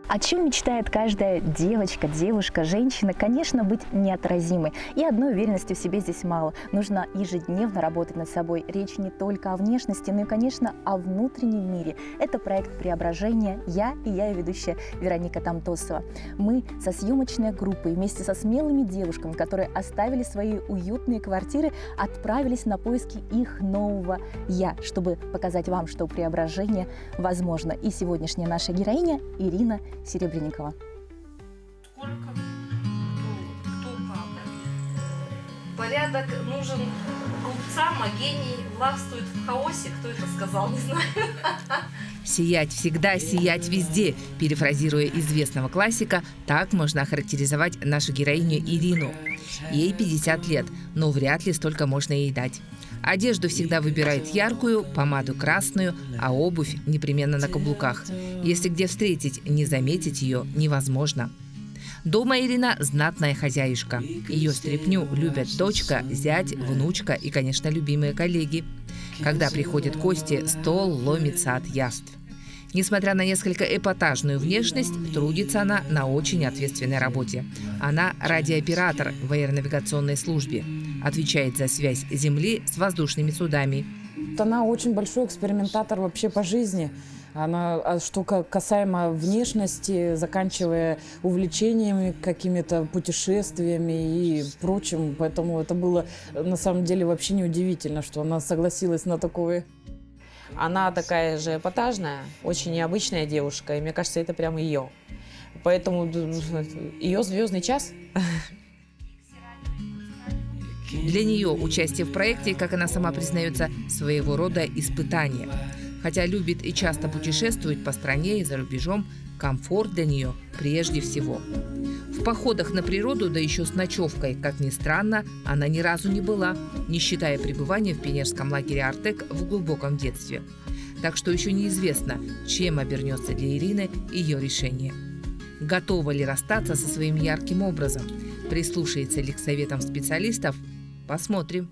О чем мечтает каждая девочка, девушка, женщина? Конечно, быть неотразимой. И одной уверенности в себе здесь мало. Нужно ежедневно работать над собой. Речь не только о внешности, но и, конечно, о внутреннем мире. Это проект «Преображение». Я и ведущая Вероника Тамтосова. Мы со съемочной группой вместе со смелыми девушками, которые оставили свои уютные квартиры, отправились на поиски их нового «Я», чтобы показать вам, что преображение возможно. И сегодняшняя наша героиня Ирина Серебренникова. Сколько? Кто папа? Порядок нужен глупцам, а гений властвует в хаосе. Кто это сказал, не знаю. «Сиять всегда, сиять везде», перефразируя известного классика, так можно охарактеризовать нашу героиню Ирину. Ей 50 лет, но вряд ли столько можно ей дать. Одежду всегда выбирает яркую, помаду красную, а обувь непременно на каблуках. Если где встретить, не заметить ее невозможно. Дома Ирина – знатная хозяюшка. Ее стряпню любят дочка, зять, внучка и, конечно, любимые коллеги. Когда приходят гости, стол ломится от яств. Несмотря на несколько эпатажную внешность, трудится она на очень ответственной работе. Она радиооператор в аэронавигационной службе. Отвечает за связь Земли с воздушными судами. Она очень большой экспериментатор вообще по жизни. Она, что касаемо внешности, заканчивая увлечениями, какими-то путешествиями и прочим. Поэтому это было на самом деле вообще неудивительно, что она согласилась на такое. Она такая же эпатажная, очень необычная девушка, и мне кажется, это прямо ее. Поэтому ее звездный час. Для нее участие в проекте, как она сама признается, своего рода испытание. Хотя любит и часто путешествует по стране и за рубежом, комфорт для нее прежде всего. В походах на природу, да еще с ночевкой, как ни странно, она ни разу не была, не считая пребывания в пионерском лагере «Артек» в глубоком детстве. Так что еще неизвестно, чем обернется для Ирины ее решение. Готова ли расстаться со своим ярким образом? Прислушается ли к советам специалистов? Посмотрим.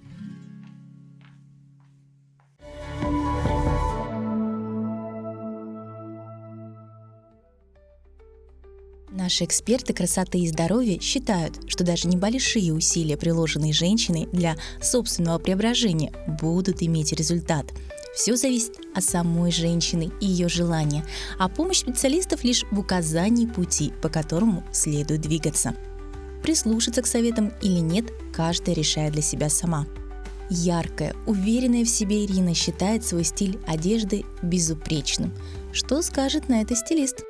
Наши эксперты красоты и здоровья считают, что даже небольшие усилия, приложенные женщиной для собственного преображения, будут иметь результат. Все зависит от самой женщины и ее желания, а помощь специалистов лишь в указании пути, по которому следует двигаться. Прислушаться к советам или нет, каждая решает для себя сама. Яркая, уверенная в себе Ирина считает свой стиль одежды безупречным. Что скажет на это стилист?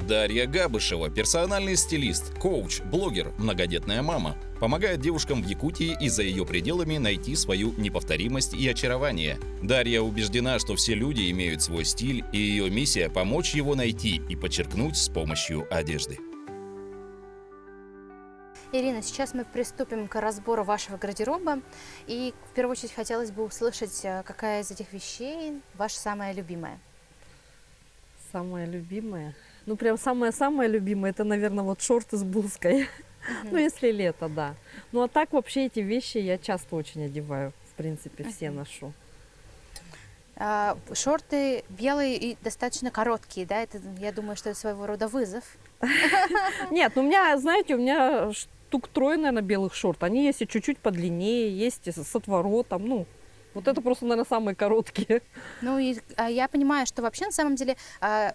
Дарья Габышева – персональный стилист, коуч, блогер, многодетная мама. Помогает девушкам в Якутии и за ее пределами найти свою неповторимость и очарование. Дарья убеждена, что все люди имеют свой стиль, и ее миссия – помочь его найти и подчеркнуть с помощью одежды. Ирина, сейчас мы приступим к разбору вашего гардероба. И в первую очередь хотелось бы услышать, какая из этих вещей ваша самая любимая? Самая любимая? Ну, прям самая-самая любимая, это, наверное, вот шорты с блузкой. Ну, если лето, да. Ну, а так вообще эти вещи я часто очень одеваю. В принципе, все ношу. Шорты белые и достаточно короткие, да? Это, я думаю, что это своего рода вызов. Нет, ну, у меня, знаете, у меня штук 3, наверное, белых шорт. Они есть и чуть-чуть подлиннее, есть и с отворотом, ну. Вот это просто, наверное, самые короткие. Ну, и я понимаю, что вообще, на самом деле,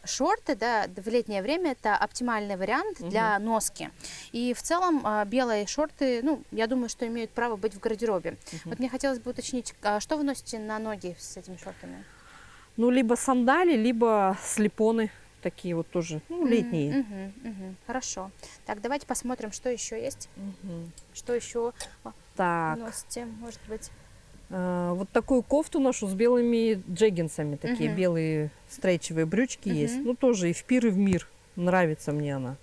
шорты, да, в летнее время это оптимальный вариант для носки. И в целом белые шорты, ну, я думаю, что имеют право быть в гардеробе. Вот мне хотелось бы уточнить, что вы носите на ноги с этими шортами? Ну, либо сандали, либо слепоны. Такие вот тоже, ну, летние. Хорошо. Так, давайте посмотрим, что еще есть. Что еще носите, может быть? Вот такую кофту ношу с белыми джеггинсами, такие белые стрейчевые брючки есть. Ну, тоже и в пир, и в мир. Нравится мне она.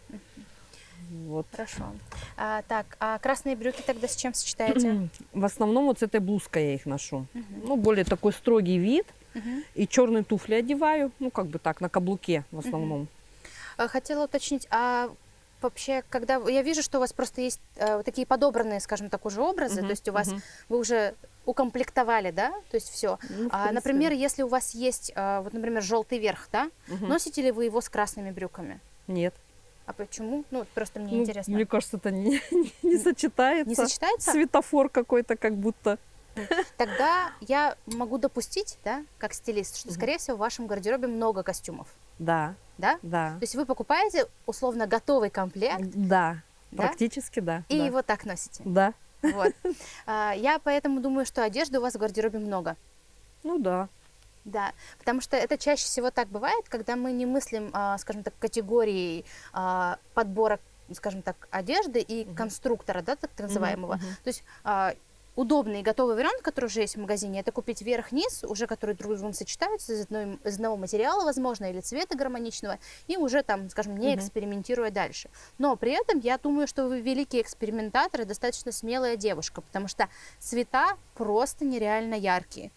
Вот. Хорошо. Так, а красные брюки тогда с чем сочетаете? В основном вот с этой блузкой я их ношу. Ну, более такой строгий вид. И черные туфли одеваю, ну, как бы так, на каблуке в основном. Хотела уточнить, а вообще, когда я вижу, что у вас просто есть такие подобранные, скажем так, уже образы, то есть у вас вы уже укомплектовали, да, то есть все. Ну, в принципе, Например, если у вас есть, вот, например, желтый верх, да, Мгм. носите ли вы его с красными брюками? Нет. А почему? Ну, просто мне Ну, интересно. мне кажется, это не сочетается. Не сочетается? Светофор какой-то как будто. Тогда я могу допустить, да, как стилист, что, скорее всего, в вашем гардеробе много костюмов, Да, да? да. То есть вы покупаете условно готовый комплект Да, Да? практически да. и да. его так носите. Да, Вот. Я поэтому думаю, что одежды у вас в гардеробе много. ну да. Да, потому что это чаще всего так бывает, когда мы не мыслим, скажем так, категорией подбора, скажем так, одежды и конструктора, да, так называемого. То есть удобный и готовый вариант, который уже есть в магазине, это купить верх-низ, уже которые друг с другом сочетаются из одного материала, возможно, или цвета гармоничного, и уже там, скажем, не экспериментируя дальше. Но при этом я думаю, что вы великий экспериментатор и достаточно смелая девушка, потому что цвета просто нереально яркие.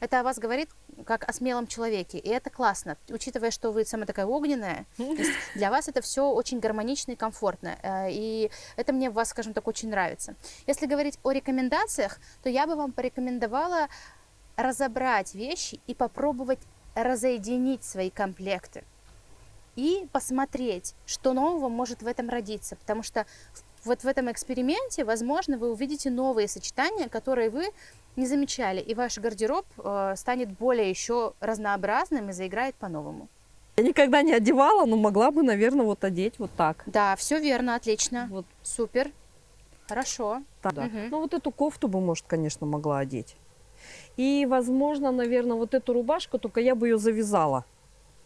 Это о вас говорит как о смелом человеке, и это классно, учитывая, что вы сама такая огненная. То есть для вас это все очень гармонично и комфортно, и это мне в вас, скажем так, очень нравится. Если говорить о рекомендациях, то я бы вам порекомендовала разобрать вещи и попробовать разоединить свои комплекты и посмотреть, что нового может в этом родиться, потому что вот в этом эксперименте, возможно, вы увидите новые сочетания, которые вы не замечали, и ваш гардероб станет более еще разнообразным и заиграет по-новому. Я никогда не одевала, но могла бы, наверное, вот одеть вот так. Да, все верно, отлично, Вот супер, хорошо. так, да. Мгм. Ну вот эту кофту бы, может, конечно, могла одеть. И, возможно, наверное, вот эту рубашку, только я бы ее завязала.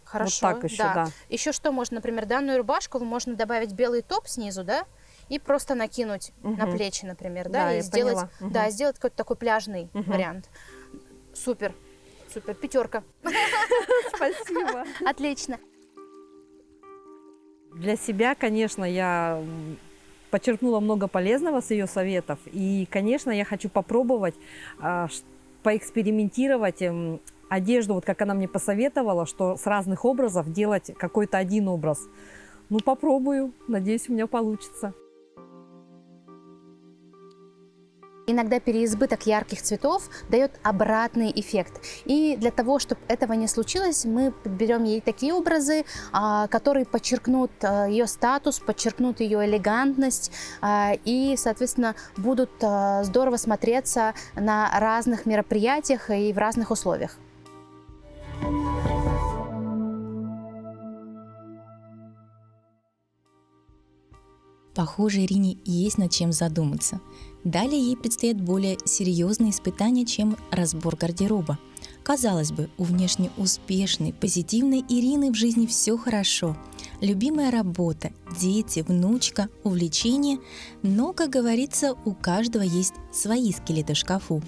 Хорошо, Вот так еще, да. Еще что можно, например, данную рубашку можно добавить белый топ снизу, да, и просто накинуть на Мгм. плечи, например, Да, да, и я сделать, поняла. Мгм. да, сделать какой-то такой пляжный Мгм. вариант. Супер, супер, пятерка, Спасибо. отлично. Для себя, конечно, я почерпнула много полезного с ее советов. И, конечно, я хочу попробовать поэкспериментировать одежду, вот как она мне посоветовала, что с разных образов делать какой-то один образ. Ну, попробую. Надеюсь, у меня получится. Иногда переизбыток ярких цветов дает обратный эффект. И для того, чтобы этого не случилось, мы подберем ей такие образы, которые подчеркнут ее статус, подчеркнут ее элегантность и, соответственно, будут здорово смотреться на разных мероприятиях и в разных условиях. Похоже, Ирине есть над чем задуматься. Далее ей предстоят более серьезные испытания, чем разбор гардероба. Казалось бы, у внешне успешной, позитивной Ирины в жизни все хорошо. Любимая работа, дети, внучка, увлечения. Но, как говорится, у каждого есть свои скелеты в шкафу.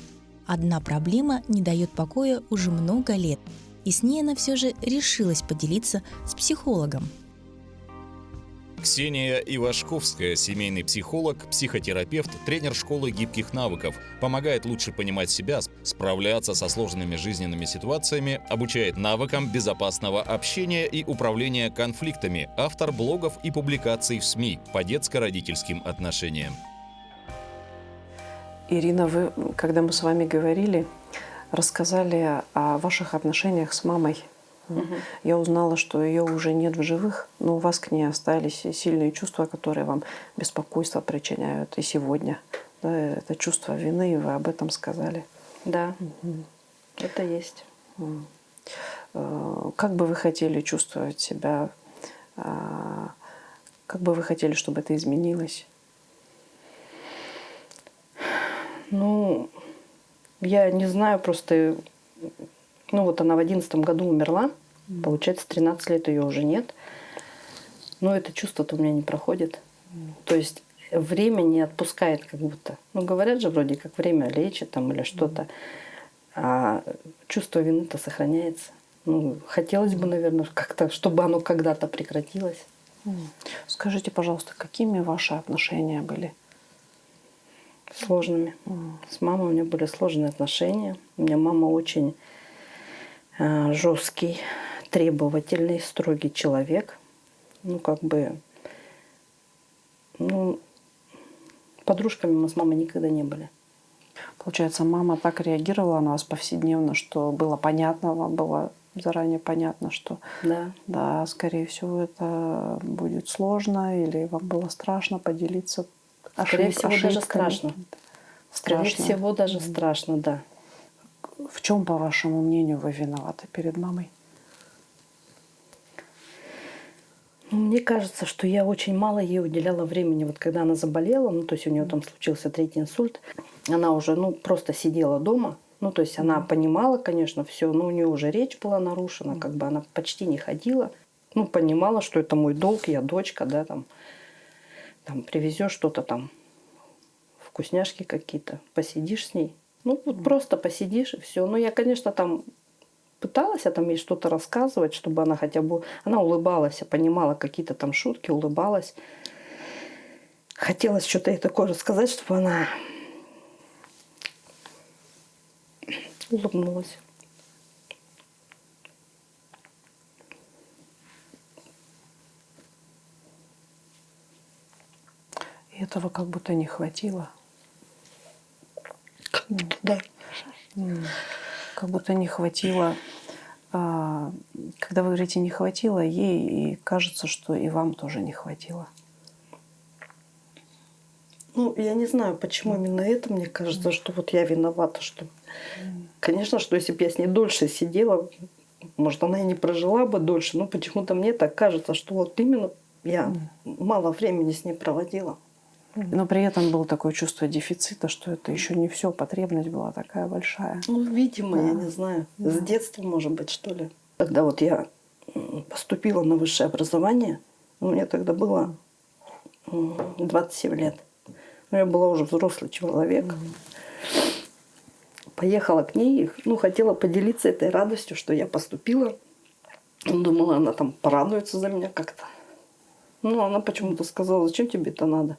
Одна проблема не дает покоя уже много лет. И с ней она все же решилась поделиться с психологом. Ксения Ивашковская, семейный психолог, психотерапевт, тренер школы гибких навыков, помогает лучше понимать себя, справляться со сложными жизненными ситуациями, обучает навыкам безопасного общения и управления конфликтами, автор блогов и публикаций в СМИ по детско-родительским отношениям. Ирина, вы, когда мы с вами говорили, рассказали о ваших отношениях с мамой. Я узнала, что ее уже нет в живых, но у вас к ней остались сильные чувства, которые вам беспокойство причиняют и сегодня. Да, это чувство вины, и вы об этом сказали. Да, это есть. Как бы вы хотели чувствовать себя? Как бы вы хотели, чтобы это изменилось? Ну, я не знаю, просто... Ну вот она в 2011 году умерла, получается, 13 лет ее уже нет. Но это чувство-то у меня не проходит. То есть время не отпускает как будто. Ну говорят же вроде как время лечит там или что-то. А чувство вины-то сохраняется. Ну, хотелось бы, наверное, как-то, чтобы оно когда-то прекратилось. Скажите, пожалуйста, какими ваши отношения были? Сложными. С мамой у меня были сложные отношения. У меня мама очень жесткий, требовательный, строгий человек. Ну, как бы, ну, подружками мы с мамой никогда не были. Получается, мама так реагировала на вас повседневно, что было понятно, вам было заранее понятно, что Да. да, скорее всего, это будет сложно, или вам было страшно поделиться Скорее всего, даже ошибками? страшно. Скорее Страшно. всего, даже страшно, да. В чем, по вашему мнению, вы виноваты перед мамой? Ну, мне кажется, что я очень мало ей уделяла времени. Вот когда она заболела, ну, то есть у нее там случился 3-й инсульт, она уже, ну, просто сидела дома. Ну, то есть она понимала, конечно, все, но у нее уже речь была нарушена, как бы она почти не ходила. Ну, понимала, что это мой долг, я дочка, да, там привезешь что-то там, вкусняшки какие-то, посидишь с ней. Ну, вот просто посидишь и все. Ну, я, конечно, там пыталась там ей что-то рассказывать, чтобы она хотя бы... Она улыбалась, понимала какие-то там шутки, улыбалась. Хотелось что-то ей такое рассказать, чтобы она улыбнулась. И этого как будто не хватило. Да. Как будто не хватило. Когда вы говорите «не хватило», ей и кажется, что и вам тоже не хватило. Ну, я не знаю, почему именно это. Мне кажется, что вот я виновата, что... Конечно, что если бы я с ней дольше сидела, может, она и не прожила бы дольше, но почему-то мне так кажется, что вот именно я мало времени с ней проводила. Но при этом было такое чувство дефицита, что это еще не все, потребность была такая большая. Ну, видимо, я не знаю, с детства, может быть, что ли. Когда вот я поступила на высшее образование, мне тогда было 27 лет. Но я была уже взрослый человек. Поехала к ней, ну, хотела поделиться этой радостью, что я поступила. Думала, она там порадуется за меня как-то. Ну, она почему-то сказала, зачем тебе это надо?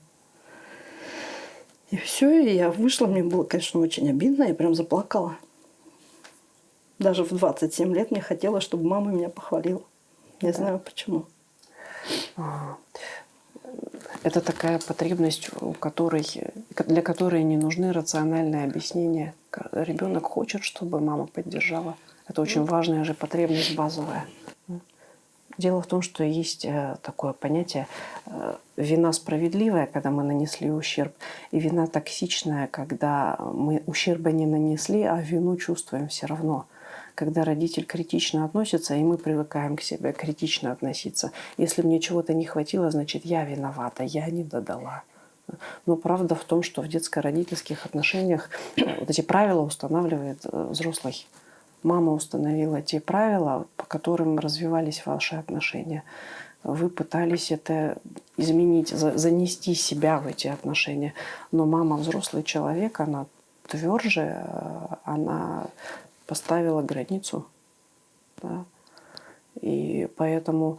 И все, и я вышла, мне было, конечно, очень обидно, я прям заплакала. Даже в 27 лет мне хотелось, чтобы мама меня похвалила. Не знаю почему. Это такая потребность, для которой не нужны рациональные объяснения. Ребенок хочет, чтобы мама поддержала. Это очень важная же потребность базовая. Дело в том, что есть такое понятие вина справедливая, когда мы нанесли ущерб, и вина токсичная, когда мы ущерба не нанесли, а вину чувствуем все равно. Когда родитель критично относится, и мы привыкаем к себе критично относиться. Если мне чего-то не хватило, значит, я виновата, я не додала. Но правда в том, что в детско-родительских отношениях вот эти правила устанавливает взрослый. Мама установила те правила, по которым развивались ваши отношения. Вы пытались это изменить, занести себя в эти отношения. Но мама взрослый человек, она тверже, она поставила границу. Да? И поэтому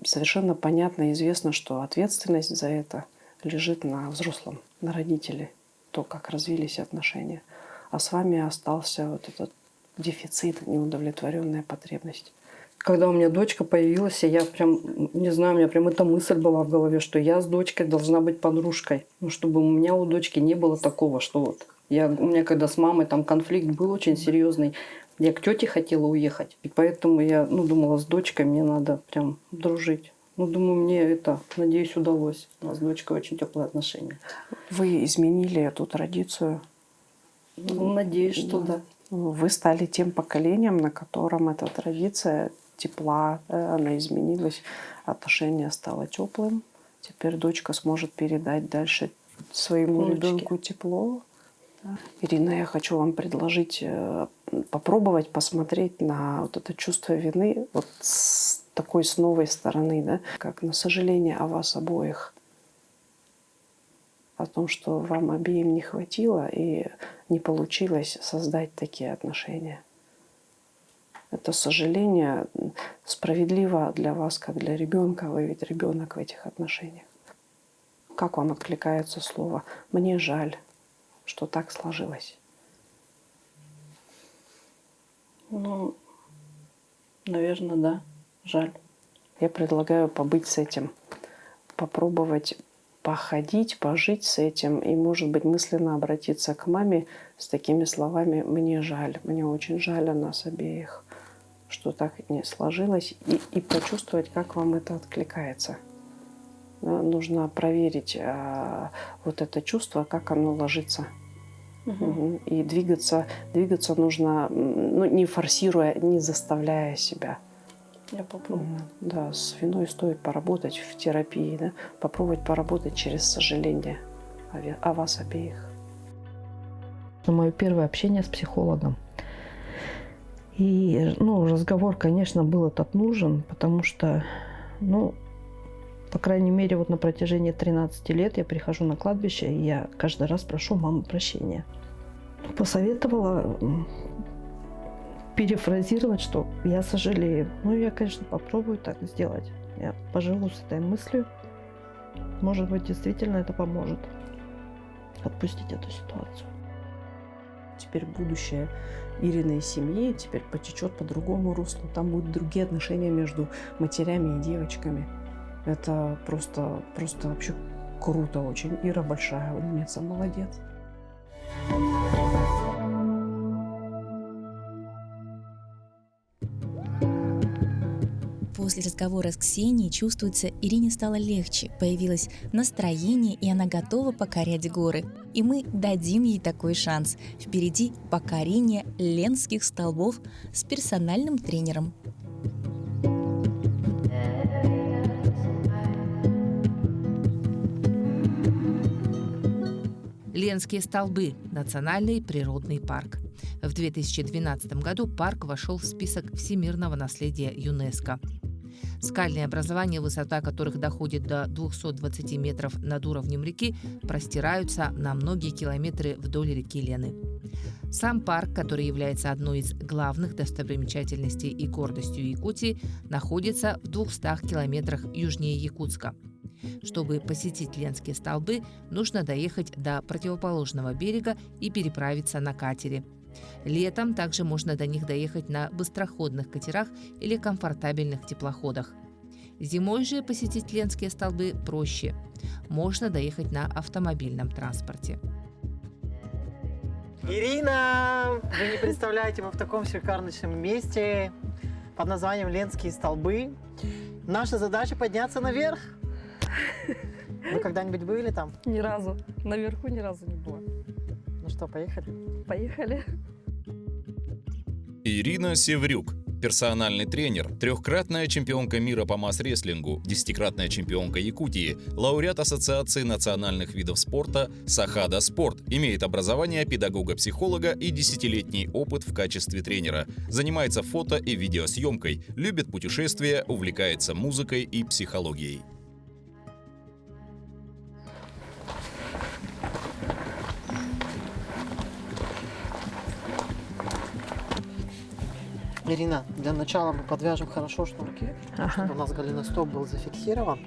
совершенно понятно и известно, что ответственность за это лежит на взрослом, на родителе, то, как развились отношения. А с вами остался вот этот дефицит, неудовлетворенная потребность. Когда у меня дочка появилась, я прям, не знаю, у меня прям эта мысль была в голове, что я с дочкой должна быть подружкой. Ну, чтобы у меня у дочки не было такого, что вот у меня когда с мамой там конфликт был очень серьезный, я к тете хотела уехать. И поэтому я, думала, с дочкой мне надо прям дружить. Думаю, мне это, надеюсь, удалось. У нас с дочкой очень теплые отношения. Вы изменили эту традицию? Надеюсь, что да. Вы стали тем поколением, на котором эта традиция тепла, она изменилась, отношение стало теплым. Теперь дочка сможет передать дальше своему ребенку тепло. Да. Ирина, я хочу вам предложить попробовать посмотреть на вот это чувство вины вот с новой стороны, да, как на сожаление о вас обоих, о том, что вам обеим не хватило и не получилось создать такие отношения. Это сожаление справедливо для вас, как для ребенка. Вы ведь ребенок в этих отношениях. Как вам откликается слово «мне жаль, что так сложилось»? Наверное, да. Жаль. Я предлагаю побыть с этим, попробовать походить, пожить с этим и, может быть, мысленно обратиться к маме с такими словами: «Мне жаль, мне очень жаль о нас обеих, что так не сложилось», и почувствовать, как вам это откликается. Нужно проверить вот это чувство, как оно ложится. И двигаться нужно, ну, не форсируя, не заставляя себя. Я попробую. Да, с виной стоит поработать в терапии, да? Попробовать поработать через сожаление о вас обеих. Мое первое общение с психологом. И, разговор, конечно, был этот нужен, потому что, по крайней мере, вот на протяжении 13 лет я прихожу на кладбище, и я каждый раз прошу маму прощения. Посоветовала перефразировать, что я сожалею. Я, конечно, попробую так сделать. Я поживу с этой мыслью. Может быть, действительно это поможет отпустить эту ситуацию. Теперь будущее Ириной семьи теперь потечет по другому руслу. Там будут другие отношения между матерями и девочками. Это просто вообще круто очень. Ира большая умница, молодец. После разговора с Ксенией чувствуется, Ирине стало легче, появилось настроение, и она готова покорять горы. И мы дадим ей такой шанс. Впереди покорение Ленских столбов с персональным тренером. Ленские столбы – национальный природный парк. В 2012 году парк вошел в список всемирного наследия ЮНЕСКо. Скальные образования, высота которых доходит до 220 метров над уровнем реки, простираются на многие километры вдоль реки Лены. Сам парк, который является одной из главных достопримечательностей и гордостью Якутии, находится в 200 километрах южнее Якутска. Чтобы посетить Ленские столбы, нужно доехать до противоположного берега и переправиться на катере. Летом также можно до них доехать на быстроходных катерах или комфортабельных теплоходах. Зимой же посетить Ленские столбы проще. Можно доехать на автомобильном транспорте. Ирина, вы не представляете, мы в таком шикарном месте под названием Ленские столбы. Наша задача подняться наверх. Вы когда-нибудь были там? Ни разу. Наверху ни разу не было. Ну что, поехали? Поехали. Ирина Севрюк. Персональный тренер, трехкратная чемпионка мира по масс-рестлингу, 10-кратная чемпионка Якутии, лауреат Ассоциации национальных видов спорта «Сахада Спорт», имеет образование педагога-психолога и 10-летний опыт в качестве тренера, занимается фото и видеосъемкой, любит путешествия, увлекается музыкой и психологией. Ирина, для начала мы подвяжем хорошо шнурки, чтобы у нас голеностоп был зафиксирован,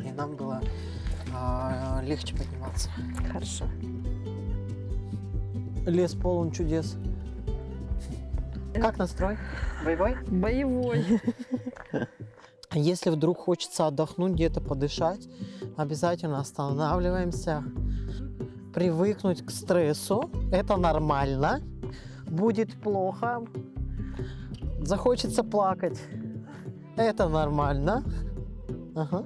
и нам было легче подниматься. Хорошо. Лес полон чудес. Как настрой? Боевой? Боевой. Если вдруг хочется отдохнуть, где-то подышать, обязательно останавливаемся. Привыкнуть к стрессу. Это нормально. Будет плохо. Захочется плакать. Это нормально. Ага.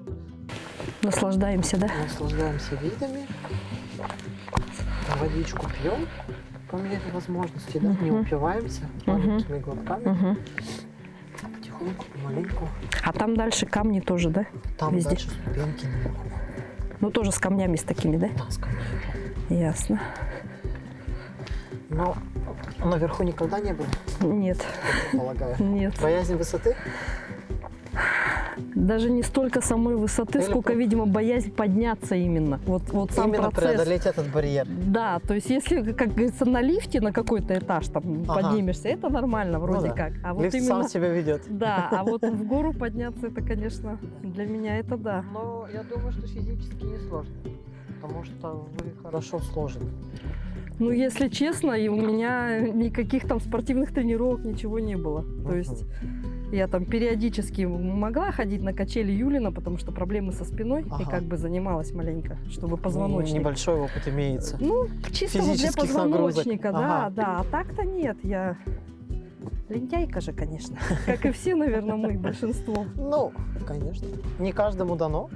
Наслаждаемся, да? Наслаждаемся видами. Водичку пьем по мере возможности, да? Не упиваемся маленькими глотками. Потихоньку, помаленьку. А там дальше камни тоже, да? Там везде? дальше ступеньки наверху. Ну, тоже с камнями с такими, да? Да, с камнями. Ясно. Но наверху никогда не был? Нет. Полагаю. Нет. Боязнь высоты? Даже не столько самой высоты, сколько, видимо, боязнь подняться именно. Вот сам именно процесс. преодолеть этот барьер. Да, то есть если, как говорится, на лифте на какой-то этаж там поднимешься, это нормально вроде как. А вот лифт именно... сам себя ведет. Да, а вот в гору подняться, это, конечно, для меня это да. Но я думаю, что физически не сложно, потому что вы хорошо сложены. Ну, если честно, и у меня никаких там спортивных тренировок, ничего не было. То есть Я там периодически могла ходить на качели Юлина, потому что проблемы со спиной, и Ага. как бы занималась маленько, чтобы позвоночник. Небольшой опыт имеется. Ну, чисто вот для Физических нагрузок. позвоночника, да, Ага. да. А так-то нет, я лентяйка же, конечно. Как и все, наверное, мы, большинство. Ну, конечно. Не каждому дано.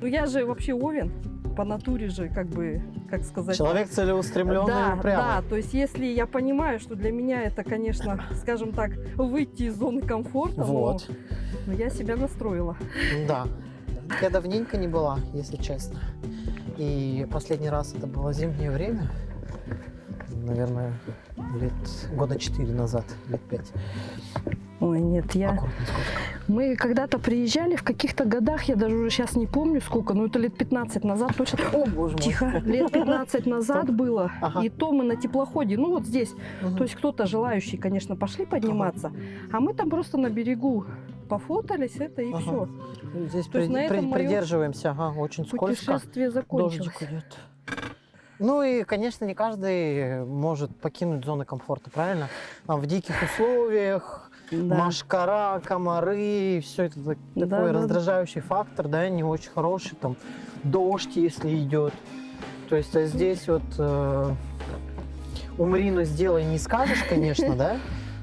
Ну, я же вообще овен, по натуре же, как бы, как сказать... Человек целеустремленный Да, и упрямый. да, то есть если я понимаю, что для меня это, конечно, скажем так, выйти из зоны комфорта, Вот. но я себя настроила. Да. Я давненько не была, если честно. И последний раз это было зимнее время. Наверное, года 4 назад, лет 5. Ой, нет, я... Аккуратно, сколько? Мы когда-то приезжали в каких-то годах, я даже уже сейчас не помню сколько, но это лет 15 назад точно. О, боже мой. Тихо, лет 15 назад было, Ага. и то мы на теплоходе, ну вот здесь, Мгм. то есть кто-то желающий, конечно, пошли подниматься, а мы там просто на берегу пофотались, это и Ага. все. Здесь То есть на этом моё придерживаемся. Ага, очень скользко. Путешествие закончилось. Дождик идет. Ну и, конечно, не каждый может покинуть зону комфорта, правильно? Там в диких условиях, Да. машкара, комары, все это Да, такой да. раздражающий фактор, да, не очень хороший, там дождь, если идет. То есть а здесь вот умри, но сделай не скажешь, конечно, да,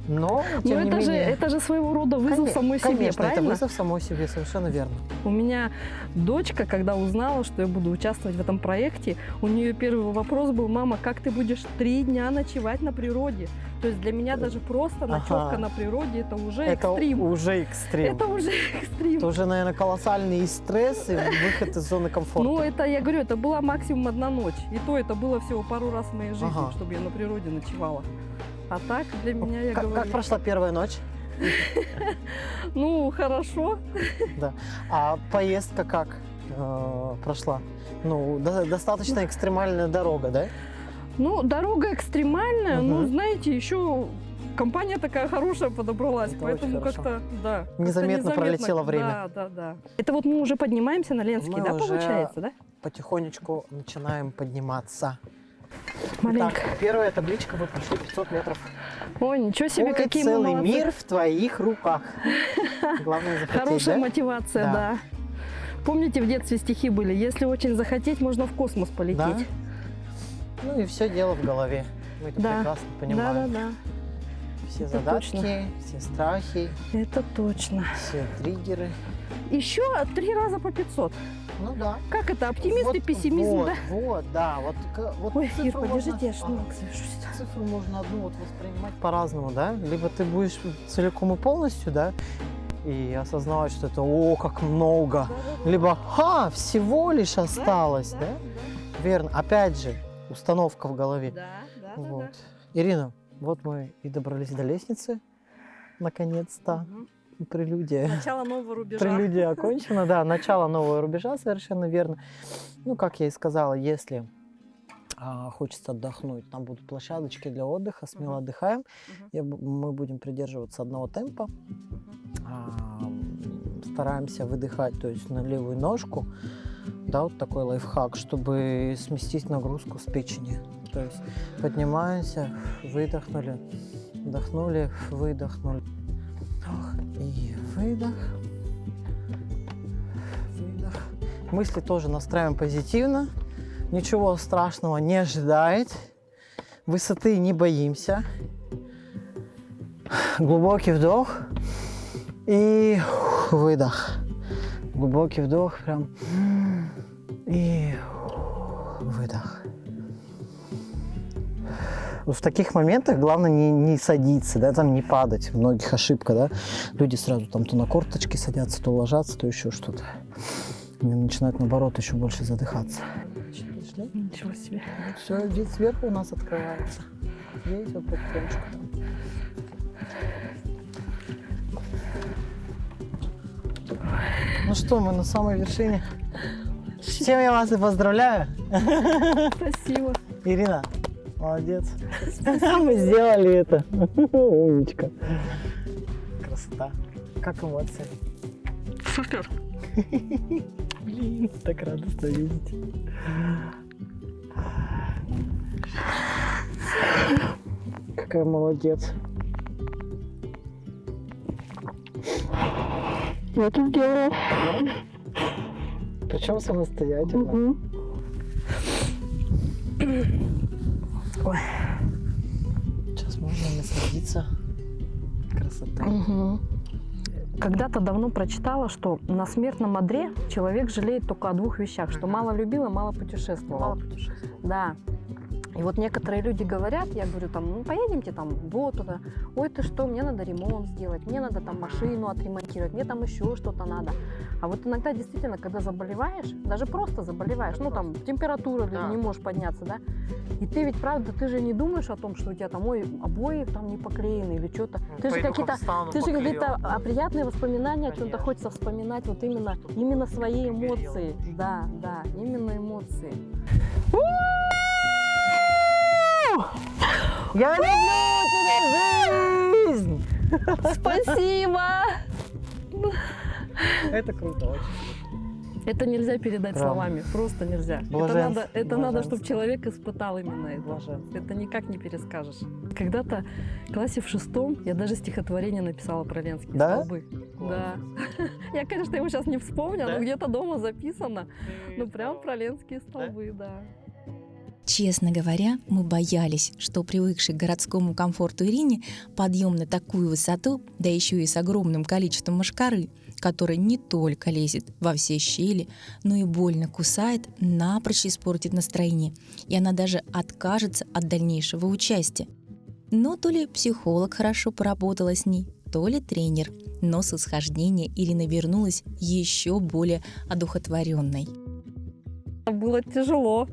но тем Ну не это менее. же своего рода вызов самой себе, Конечно, это правильно? вызов самой себе, совершенно верно. У меня дочка, когда узнала, что я буду участвовать в этом проекте, у нее первый вопрос был: мама, как ты будешь 3 дня ночевать на природе? То есть для меня даже просто ночевка Ага. на природе это уже Это экстрим. уже экстрим. Это уже экстрим. Это уже, наверное, колоссальный и стресс, и выход из зоны комфорта. Ну, это, я говорю, это была максимум 1 ночь. И то это было всего пару раз в моей жизни, Ага. чтобы я на природе ночевала. А так для меня, я как, говорю, как прошла первая ночь? ну, хорошо. Да. А поездка как прошла? Ну, достаточно экстремальная дорога, да? Ну, дорога экстремальная, Мгм. ну, знаете, еще компания такая хорошая подобралась, Это поэтому очень хорошо. как-то, да. как-то Незаметно пролетело время. Да, да, да. Это вот мы уже поднимаемся на Ленский, Мы да, уже получается, да? потихонечку начинаем подниматься. Маленько. Итак, первая табличка, вы прошли 500 метров. Ой, ничего себе, Ой, какие мы целый молодцы. мир в твоих руках. Главное захотеть, Хорошая да? мотивация, Да. да. Помните, в детстве стихи были: если очень захотеть, можно в космос Да? полететь. Ну и все дело в голове. Мы это Да. прекрасно Да, понимаем. да, да. Все Это задатки, точно. все страхи, Это точно. все триггеры. Еще 3 раза по 500. Ну да. Как это? Оптимист и пессимизм, вот, да? Вот, да. Вот Ой, Ир, цифру подержите, можно- я шнурок завяжусь. Цифру можно одну вот воспринимать по-разному, да? Либо ты будешь целиком и полностью, да, и осознавать, что это как много. Либо всего лишь осталось, да? Верно. Опять же, установка в голове. Да, да, Вот. Ирина, вот мы и добрались до лестницы. Наконец-то. Прелюдия. Начало нового рубежа. Прелюдия окончена, да, начало нового рубежа, совершенно верно. Ну, как я и сказала, если хочется отдохнуть, там будут площадочки для отдыха, смело отдыхаем. Мы будем придерживаться одного темпа. Стараемся выдыхать, то есть на левую ножку. Да, вот такой лайфхак, чтобы сместить нагрузку с печени. То есть поднимаемся, выдохнули, вдохнули, выдохнули. И выдох, выдох. Мысли тоже настраиваем позитивно. Ничего страшного не ожидает. Высоты не боимся. Глубокий вдох и выдох. Глубокий вдох прям и выдох. Вот в таких моментах главное не садиться, да, там не падать. У многих ошибка, да. Люди сразу там то на корточки садятся, то ложатся, то еще что-то. Они начинают, наоборот, еще больше задыхаться. Ничего себе. Все, здесь сверху у нас открывается. Здесь вот потихонечку. Ну что, мы на самой вершине. С чем я вас и поздравляю. Спасибо. Ирина, молодец. Мы сделали это. Умничка. Красота. Как эмоции? Супер. Блин, так радостно видеть. Какая молодец. Я это сделала. Причем самостоятельно. Ой. Сейчас можно насладиться красотой. Угу. Когда-то давно прочитала, что на смертном одре человек жалеет только о двух вещах, что мало любил и мало путешествовал. Мало путешествий. Да. И вот некоторые люди говорят, я говорю, там, ну поедемте там вот туда, ой, ты что, мне надо ремонт сделать, мне надо там машину отремонтировать, мне там еще что-то надо. А вот иногда действительно, когда заболеваешь, даже просто заболеваешь, ну там температура, Да. не можешь подняться, да, и ты ведь, правда, ты же не думаешь о том, что у тебя там, ой, обои там не поклеены или что-то. Ты же какие-то приятные воспоминания, о чем-то хочется вспоминать, вот именно свои эмоции. Да, да, именно эмоции. Я люблю тебя, жизнь! Спасибо! Это круто очень. Это нельзя передать Правда. словами, просто нельзя. Блаженство, Это надо, чтобы блаженство. человек испытал именно это. Блаженство. Это никак не перескажешь. Когда-то в классе в 6 я даже стихотворение написала про Ленские Да? столбы. Да. Я, конечно, его сейчас не вспомню, Да? но где-то дома записано. Ну, прям про Ленские столбы, да. Честно говоря, мы боялись, что привыкшей к городскому комфорту Ирине подъем на такую высоту, да еще и с огромным количеством мошкары, который не только лезет во все щели, но и больно кусает, напрочь испортит настроение, и она даже откажется от дальнейшего участия. Но то ли психолог хорошо поработала с ней, то ли тренер, но с исхождения Ирина вернулась еще более одухотворенной. Было тяжело.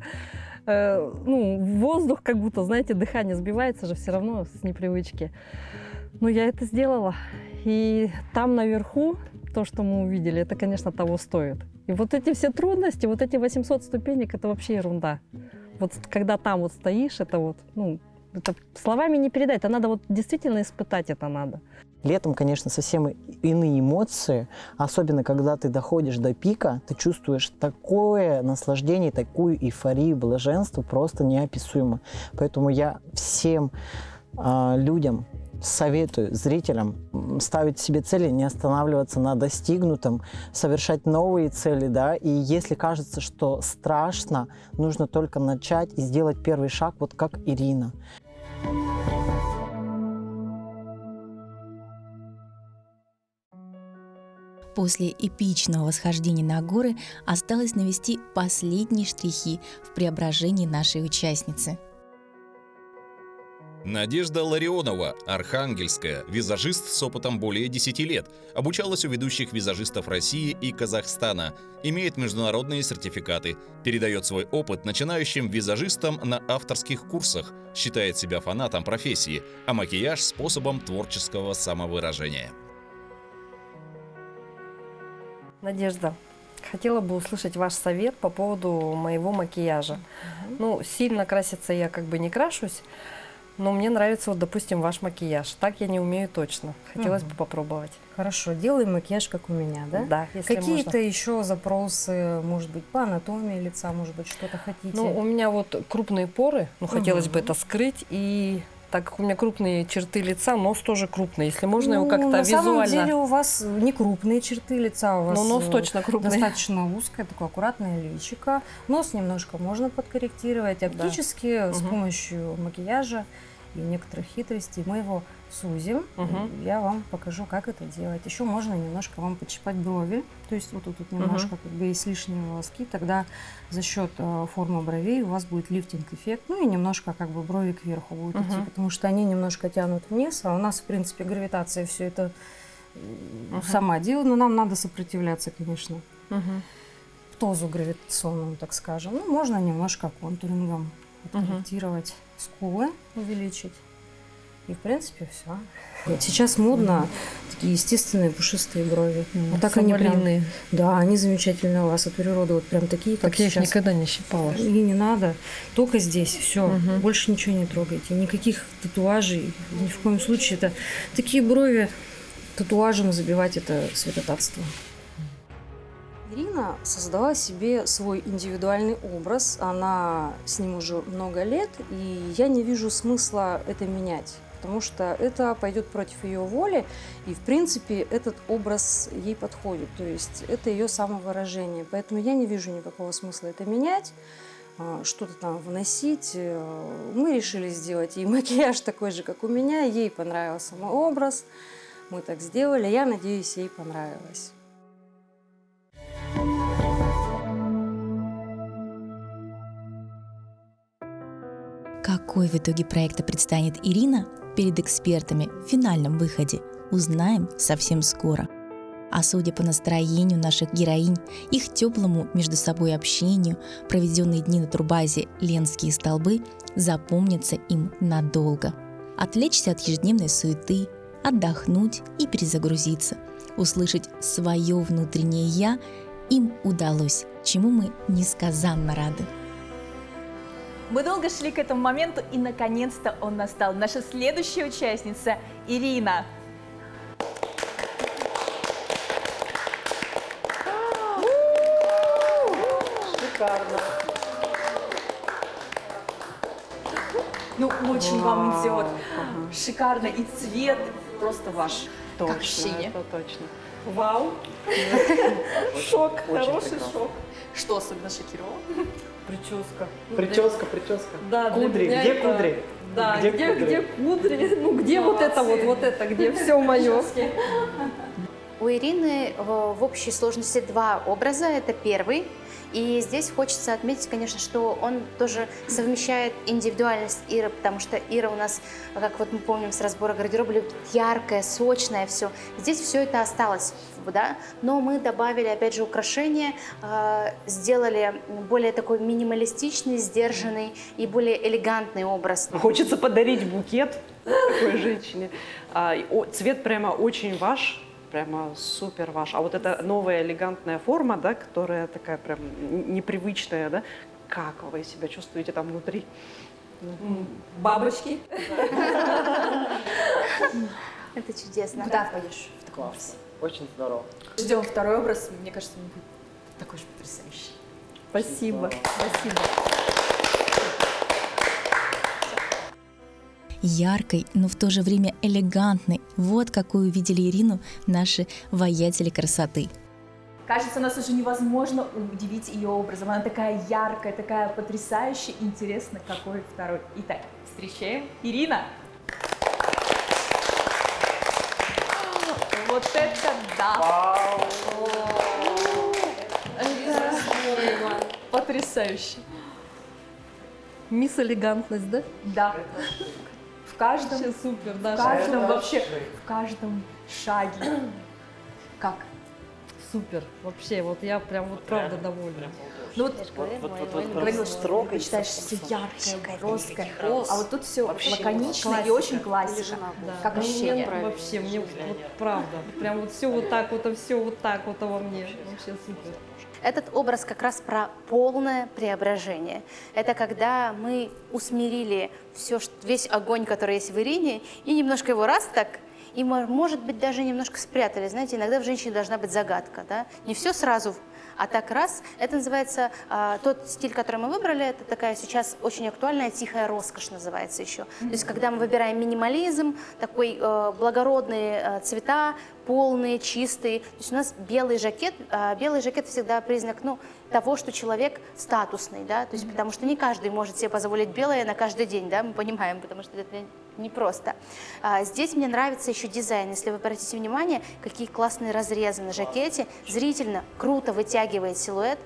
Ну, воздух как будто, знаете, дыхание сбивается же все равно с непривычки. Но я это сделала. И там наверху, то, что мы увидели, это, конечно, того стоит. И вот эти все трудности, вот эти 800 ступенек, это вообще ерунда. Вот когда там вот стоишь, это вот, ну, это словами не передать, это надо вот действительно испытать, это надо. Летом, конечно, совсем иные эмоции, особенно когда ты доходишь до пика, ты чувствуешь такое наслаждение, такую эйфорию, блаженство просто неописуемо. Поэтому я всем людям советую, зрителям, ставить себе цели, не останавливаться на достигнутом, совершать новые цели, да, и если кажется, что страшно, нужно только начать и сделать первый шаг, вот как Ирина. После эпичного восхождения на горы осталось навести последние штрихи в преображении нашей участницы. Надежда Ларионова, архангельская, визажист с опытом более 10 лет, обучалась у ведущих визажистов России и Казахстана, имеет международные сертификаты, передает свой опыт начинающим визажистам на авторских курсах, считает себя фанатом профессии, а макияж – способом творческого самовыражения. Надежда, хотела бы услышать ваш совет по поводу моего макияжа. Ну, сильно краситься я как бы не крашусь, но мне нравится, вот, допустим, ваш макияж. Так я не умею точно. Хотелось бы попробовать. Хорошо, делаем макияж, как у меня, да? Да, если Какие-то можно. еще запросы, может быть, по анатомии лица, может быть, что-то хотите? Ну, у меня вот крупные поры, ну, хотелось бы это скрыть, и так как у меня крупные черты лица, нос тоже крупный. Если можно его как-то на визуально... самом деле у вас не крупные черты лица, у вас Но нос точно крупный. достаточно узкое, такое аккуратное личико. Нос немножко можно подкорректировать. Оптически с помощью макияжа и некоторых хитростей мы его сузим. Я вам покажу, как это делать. Еще можно немножко вам подщипать брови. То есть вот тут немножко как бы есть лишние волоски. Тогда за счет формы бровей у вас будет лифтинг-эффект. Ну и немножко как бы брови кверху будут идти, потому что они немножко тянут вниз. А у нас, в принципе, гравитация все это сама делает. Но нам надо сопротивляться, конечно, тазу гравитационному, так скажем. Ну, можно немножко контурингом подкорректировать, скулы увеличить. И, в принципе, все. Сейчас модно такие естественные пушистые брови. Вот так они прям, да, они замечательные у вас от природы, вот прям такие, как я их сейчас. никогда не щипала. И не надо. Только здесь все. Больше ничего не трогайте. Никаких татуажей. Ни в коем случае. Это такие брови татуажем забивать — это святотатство. Ирина создала себе свой индивидуальный образ. Она с ним уже много лет, и я не вижу смысла это менять. потому что это пойдет против ее воли, и, в принципе, этот образ ей подходит, то есть это ее самовыражение. Поэтому я не вижу никакого смысла это менять, что-то там вносить. Мы решили сделать ей макияж такой же, как у меня, ей понравился мой образ, мы так сделали, я надеюсь, ей понравилось. Какой в итоге проекта предстанет Ирина перед экспертами в финальном выходе, узнаем совсем скоро. А судя по настроению наших героинь, их теплому между собой общению, проведенные дни на турбазе «Ленские столбы» запомнятся им надолго. Отвлечься от ежедневной суеты, отдохнуть и перезагрузиться, услышать свое внутреннее «я» им удалось, чему мы несказанно рады. Мы долго шли к этому моменту, и наконец-то он настал. Наша следующая участница Ирина. Шикарно. Ну, очень вам идет. Шикарно. И цвет просто ваш. Точно, как ощущение? это точно. Вау. Шок, Очень хороший прекрасно. шок. Что особенно шокировало? Прическа. Прическа. Да, для Кудри, меня где это- кудри? Да, Где где кудри? кудри? Ну, где вот это, где все мое. У Ирины в общей сложности два образа. Это первый. И здесь хочется отметить, конечно, что он тоже совмещает индивидуальность Иры, потому что Ира у нас, как вот мы помним с разбора гардероба, любит яркое, сочное все. Здесь все это осталось, да, но мы добавили, опять же, украшения, сделали более такой минималистичный, сдержанный и более элегантный образ. Хочется подарить букет такой женщине. Цвет прямо очень ваш. Прямо супер ваш. А вот эта новая элегантная форма, да, которая такая прям непривычная, да, как вы себя чувствуете там внутри? Бабочки. Это чудесно. Куда пойдешь? Классно. Очень здорово. Ждем второй образ. Мне кажется, он будет такой же потрясающий. Спасибо. Спасибо. Яркой, но в то же время элегантной. Вот какую увидели Ирину наши воятели красоты. Кажется, нас уже невозможно удивить ее образом. Она такая яркая, такая потрясающая. Интересно, какой второй. Итак, встречаем Ирина. Вот это да! Это потрясающе. Мисс элегантность, да? Да. В каждом, Вообще супер, да. в каждом Это вообще, вообще. в каждом шаге. Как? Супер. Вообще, вот я прям вот правда довольна. Ну вот говорила, что ты читаешь все яркое, броское, а вот тут все лаконично и очень классика, как ощущение. Вообще, мне вот правда, прям вот все вот так вот, а все вот так вот во мне. Вообще супер. Этот образ как раз про полное преображение. Это когда мы усмирили весь огонь, который есть в Ирине, и немножко его раз так, и, может быть, даже немножко спрятали. Знаете, иногда в женщине должна быть загадка, да? Не все сразу, а так раз. Это называется, тот стиль, который мы выбрали, это такая сейчас очень актуальная тихая роскошь называется еще. То есть, когда мы выбираем минимализм, такой благородные цвета, полные, чистые. То есть у нас белый жакет всегда признак, того, что человек статусный, да, то есть потому что не каждый может себе позволить белое на каждый день, да, мы понимаем, потому что это непросто. Здесь мне нравится еще дизайн, если вы обратите внимание, какие классные разрезы на жакете, зрительно круто вытягивает силуэт.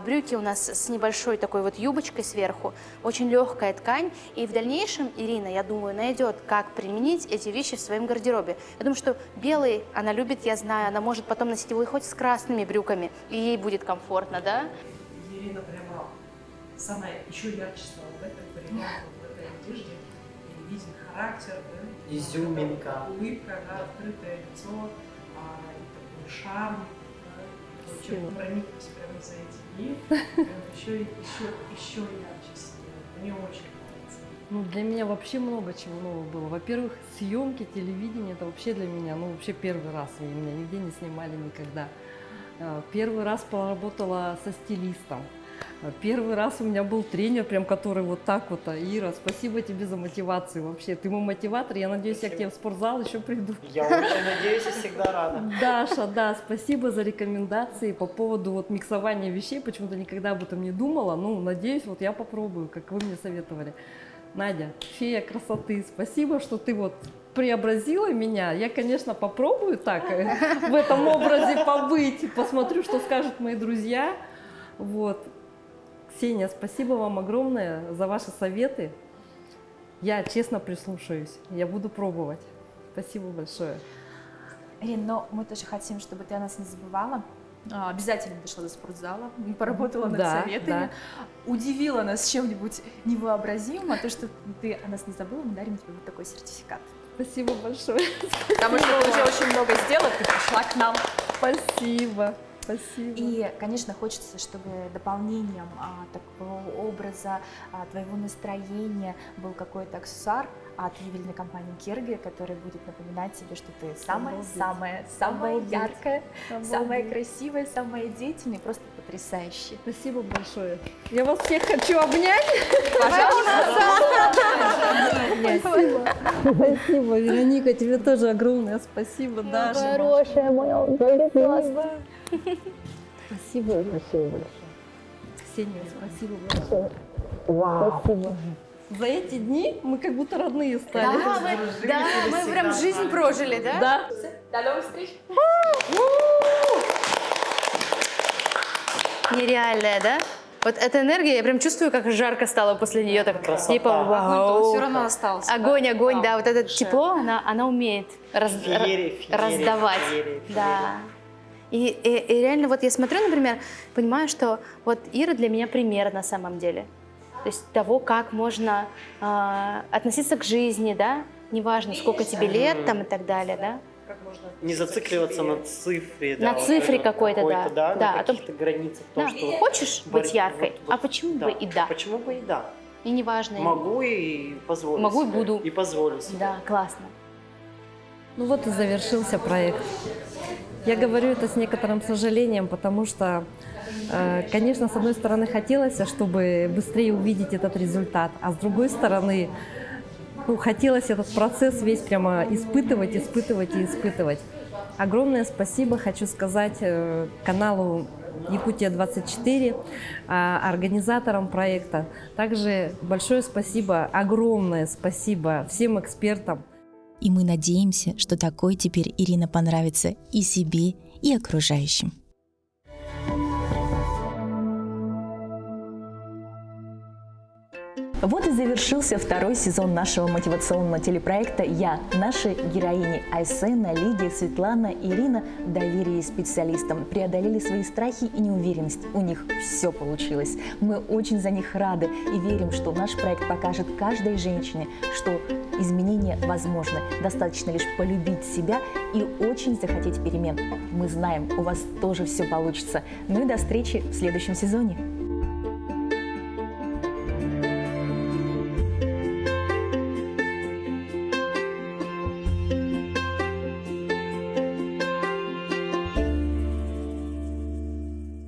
Брюки у нас с небольшой такой вот юбочкой сверху, очень легкая ткань, и в дальнейшем Ирина, я думаю, найдет, как применить эти вещи в своем гардеробе. Я думаю, что белый она любит, я знаю, она может потом носить его и хоть с красными брюками, и ей будет комфортно, да? Ирина прямо самая еще ярче стала, да, как бы в этой одежде, и виден характер, да? Изюминка. Улыбка, да, открытое лицо, и такой шарм, да, очень прониклась прямо за эти дни, еще ярче стало. Мне очень нравится. Ну, для меня вообще много чего нового было. Во-первых, съемки, телевидение, это вообще для меня, вообще первый раз. Меня нигде не снимали никогда. Первый раз поработала со стилистом. Первый раз у меня был тренер, прям который вот так вот. Ира, спасибо тебе за мотивацию вообще. Ты мой мотиватор. Я надеюсь, я к тебе в спортзал еще приду. Я очень надеюсь и всегда рада. Даша, да, спасибо за рекомендации по поводу вот миксования вещей. Почему-то никогда об этом не думала. Ну, надеюсь, вот я попробую, как вы мне советовали. Надя, фея красоты, спасибо, что ты вот преобразила меня. Я, конечно, попробую так в этом образе побыть, посмотрю, что скажут мои друзья. Вот. Ксения, спасибо вам огромное за ваши советы. Я честно прислушаюсь, я буду пробовать. Спасибо большое. Ирин, но мы тоже хотим, чтобы ты о нас не забывала. Обязательно дошла до спортзала, поработала над советами, удивила нас чем-нибудь невообразимым, а то, что ты о нас не забыла, мы дарим тебе вот такой сертификат. Спасибо большое. Потому что ты уже очень много сделала, ты пришла к нам. Спасибо. Спасибо. И, конечно, хочется, чтобы дополнением такого образа, твоего настроения был какой-то аксессуар от ювелирной компании Кирги, который будет напоминать тебе, что ты самая яркая, самая красивая, самая деятельная и просто потрясающая. Спасибо большое. Я вас всех хочу обнять. Пожалуйста. Спасибо, Вероника, тебе тоже огромное спасибо, Даша. Хорошая моя, спасибо. Спасибо большое. Ксения, спасибо большое. Вау. Спасибо. За эти дни мы как будто родные стали. Да, мы прям жизнь прожили, да? Да. До новых встреч. Нереальная, да? Вот эта энергия, я прям чувствую, как жарко стало после нее, так типа вау. Все равно остался. Огонь, да, вот это тепло, она умеет раздавать. Да. И реально вот я смотрю, например, понимаю, что вот Ира для меня пример на самом деле. То есть того, как можно относиться к жизни, да, неважно, сколько тебе лет там и так далее, да. Не зацикливаться на цифре. На цифре какой-то, да. На каких-то границах. Да. Хочешь быть яркой? А почему бы и да? Почему бы и да? И неважно. Могу и позволю. Могу и буду. И позволю себе. Да, классно. Ну вот и завершился проект. Я говорю это с некоторым сожалением, потому что, конечно, с одной стороны хотелось, чтобы быстрее увидеть этот результат, а с другой стороны, хотелось этот процесс весь прямо испытывать. Огромное спасибо хочу сказать каналу Якутия-24, организаторам проекта. Также большое спасибо, огромное спасибо всем экспертам. И мы надеемся, что такой теперь Ирина понравится и себе, и окружающим. Вот и завершился второй сезон нашего мотивационного телепроекта «Я». Наши героини Айсена, Лидия, Светлана, Ирина в доверии специалистам преодолели свои страхи и неуверенность. У них все получилось. Мы очень за них рады и верим, что наш проект покажет каждой женщине, что изменения возможны. Достаточно лишь полюбить себя и очень захотеть перемен. Мы знаем, у вас тоже все получится. Ну и до встречи в следующем сезоне.